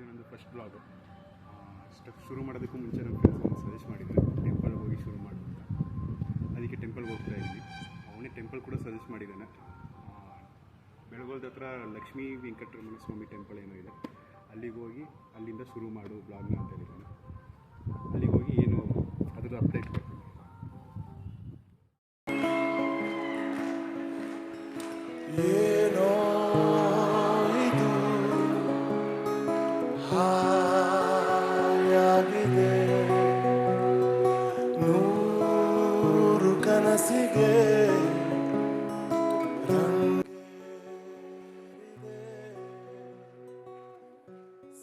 ಇದು ನಂದು first blog. Step ಶುರು ಮಾಡೋದಕ್ಕೂ ಮುಂಚೆ ನಮ್ಮ ಫ್ರೆಂಡ್ಸ್ ಒಂದು ಸಜೆಸ್ಟ್ ಮಾಡಿದ್ದಾರೆ ಟೆಂಪಲ್ಗೆ ಹೋಗಿ ಶುರು ಮಾಡು ಅಂತ. ಅದಕ್ಕೆ ಟೆಂಪಲ್ಗೆ ಹೋಗ್ತಾ ಇದ್ವಿ. ಅವನೇ ಟೆಂಪಲ್ ಕೂಡ ಸಜೆಸ್ಟ್ ಮಾಡಿದ್ದಾನೆ. ಬೆಳಗೋಲ್ದ ಹತ್ರ ಲಕ್ಷ್ಮೀ ವೆಂಕಟರಮಣ ಸ್ವಾಮಿ ಟೆಂಪಲ್ ಏನೋ ಇದೆ, ಅಲ್ಲಿಗೆ ಹೋಗಿ ಅಲ್ಲಿಂದ ಶುರು ಮಾಡು ಬ್ಲಾಗ್ನ ಅಂತ ಹೇಳಿದ್ದಾನೆ. ಅಲ್ಲಿಗೆ ಹೋಗಿ ಏನು ಅದ್ರದ್ದು ಅಪ್ಡೇಟ್ ಕೊಡ್ತೀನಿ. ಏನೋ ಇದು ಹಾಯಾಗಿದೆ, ನೂರು ಕನಸಿಗೆ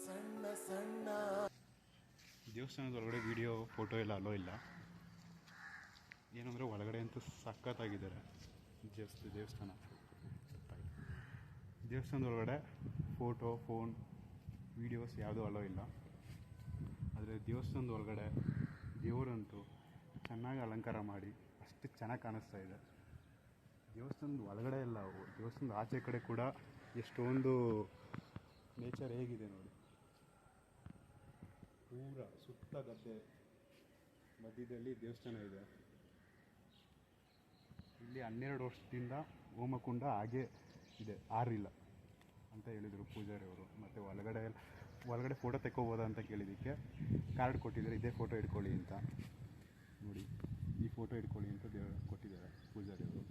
ಸಣ್ಣ ಸಣ್ಣ. ದೇವಸ್ಥಾನದ ಒಳಗಡೆ ವಿಡಿಯೋ ಫೋಟೋ ಎಲ್ಲ ಅಲೋ ಇಲ್ಲ. ಏನಂದರೆ ಒಳಗಡೆ ಅಂತೂ ಸಖತ್ತಾಗಿದ್ದಾರೆ. ದೇವಸ್ಥಾನದ ಒಳಗಡೆ ಫೋಟೋ, ಫೋನ್, ವೀಡಿಯೋಸ್ ಯಾವುದೂ ಅಲೋ ಇಲ್ಲ. ಆದರೆ ದೇವಸ್ಥಾನದ ಒಳಗಡೆ ದೇವರಂತೂ ಚೆನ್ನಾಗಿ ಅಲಂಕಾರ ಮಾಡಿ ಅಷ್ಟು ಚೆನ್ನಾಗಿ ಕಾಣಿಸ್ತಾ ಇದೆ. ದೇವಸ್ಥಾನದ ಒಳಗಡೆ ಎಲ್ಲ, ದೇವಸ್ಥಾನದ ಆಚೆ ಕಡೆ ಕೂಡ ಎಷ್ಟೊಂದು ನೇಚರ್ ಹೇಗಿದೆ ನೋಡಿ. ಪೂರ ಸುತ್ತ ಗದ್ದೆ ಮಧ್ಯದಲ್ಲಿ ದೇವಸ್ಥಾನ ಇದೆ. ಇಲ್ಲಿ 12 ವರ್ಷದಿಂದ ಹೋಮಕುಂಡ ಹಾಗೆ ಇದೆ, ಆರಿಲ್ಲ ಅಂತ ಹೇಳಿದರು ಪೂಜಾರಿಯವರು. ಮತ್ತು ಒಳಗಡೆ ಫೋಟೋ ತೆಕ್ಕೋಬೋದಾ ಅಂತ ಕೇಳಿದ್ದಕ್ಕೆ ಕಾರ್ಡ್ ಕೊಟ್ಟಿದ್ದಾರೆ, ಇದೇ ಫೋಟೋ ಇಟ್ಕೊಳ್ಳಿ ಅಂತ. ನೋಡಿ, ಈ ಫೋಟೋ ಇಟ್ಕೊಳ್ಳಿ ಅಂತ ಕೊಟ್ಟಿದ್ದಾರೆ ಪೂಜಾರಿಯವರು.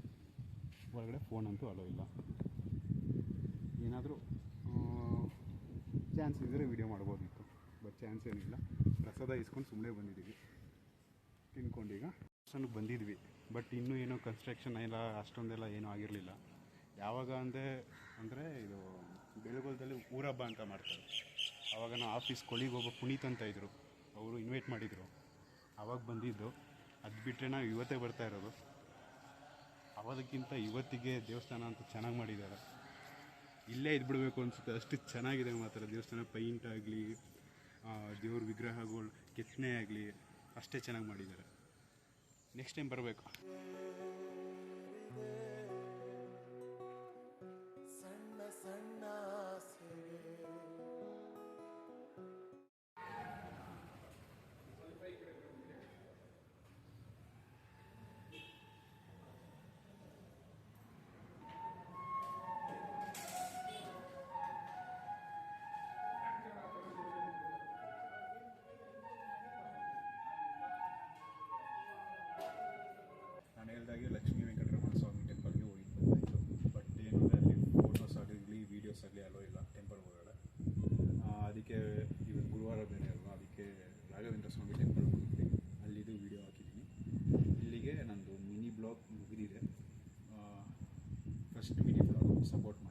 ಒಳಗಡೆ ಫೋನ್ ಅಂತೂ ಅಲೋ ಇಲ್ಲ. ಏನಾದರೂ ಚಾನ್ಸ್ ಇದ್ದರೆ ವೀಡಿಯೋ ಮಾಡ್ಬೋದಿತ್ತು, ಬಟ್ ಚಾನ್ಸ್ ಏನಿಲ್ಲ. ಪ್ರಸಾದ ಇಸ್ಕೊಂಡು ಸುಮ್ಮನೆ ಬಂದಿದ್ದೀವಿ, ತಿನ್ಕೊಂಡೀಗ ದೇವಸ್ಥಾನಕ್ಕೆ ಬಂದಿದ್ವಿ. ಬಟ್ ಇನ್ನೂ ಏನೋ ಕನ್ಸ್ಟ್ರಕ್ಷನ್ ಎಲ್ಲ ಅಷ್ಟೊಂದೆಲ್ಲ ಏನೂ ಆಗಿರಲಿಲ್ಲ. ಯಾವಾಗ ಅಂದರೆ ಇದು ಬೆಳಗೋಲದಲ್ಲಿ ಊರಹಬ್ಬ ಅಂತ ಮಾಡ್ತಾರೆ. ಆವಾಗ ನಾವು ಆಫೀಸ್ ಕೊಳಿಗೆ ಒಬ್ಬ ಪುನೀತ್ ಅಂತ ಇದ್ದರು, ಅವರು ಇನ್ವೈಟ್ ಮಾಡಿದರು, ಆವಾಗ ಬಂದಿದ್ದು. ಅದು ಬಿಟ್ಟರೆ ನಾವು ಇವತ್ತೇ ಬರ್ತಾ ಇರೋದು. ಆವಾಗಕ್ಕಿಂತ ಇವತ್ತಿಗೆ ದೇವಸ್ಥಾನ ಅಂತ ಚೆನ್ನಾಗಿ ಮಾಡಿದ್ದಾರೆ. ಇಲ್ಲೇ ಇದ್ಬಿಡ್ಬೇಕು ಅನಿಸುತ್ತೆ, ಅಷ್ಟು ಚೆನ್ನಾಗಿದೆ ಮಾತ್ರ ದೇವಸ್ಥಾನ. ಪೈಂಟ್ ಆಗಲಿ, ದೇವ್ರ ವಿಗ್ರಹಗಳು ಕೆತ್ತನೆ ಆಗಲಿ, ಅಷ್ಟೇ ಚೆನ್ನಾಗಿ ಮಾಡಿದ್ದಾರೆ. ನೆಕ್ಸ್ಟ್ ಟೈಮ್ ಬರಬೇಕು. ಸಣ್ಣ ಸಣ್ಣ ನಾನು ಹೇಳಿದಾಗೆ ಲಕ್ಷ್ಮೀ ವೆಂಕಟರಮಣ ಸ್ವಾಮಿ ಟೆಂಪಲ್ಗೆ ಹೋಗಿ ಬಂದಾಯಿತು. ಬಟ್ ಏನಂದರೆ ಅಲ್ಲಿ ಫೋಟೋಸ್ ಆಗಲಿ ವೀಡಿಯೋಸ್ ಆಗಲಿ ಅಲೋ ಇಲ್ಲ ಟೆಂಪಲ್ ಒಳಗಡೆ. ಅದಕ್ಕೆ ಇವತ್ತು ಗುರುವಾರ ಬೇರೆ ಅಲ್ವಾ, ಅದಕ್ಕೆ ರಾಘವೇಂದ್ರ ಸ್ವಾಮಿ ಟೆಂಪಲ್ ಹೋಗಿದ್ವಿ. ಅಲ್ಲಿದು ವೀಡಿಯೋ ಹಾಕಿದ್ದೀನಿ. ಇಲ್ಲಿಗೆ ನಂದು ಮಿನಿ ಬ್ಲಾಗ್ ಮುಗಿದಿದೆ. ಫಸ್ಟ್ ಮಿನಿ ಬ್ಲಾಗ್ ಸಪೋರ್ಟ್ ಮಾಡಿ.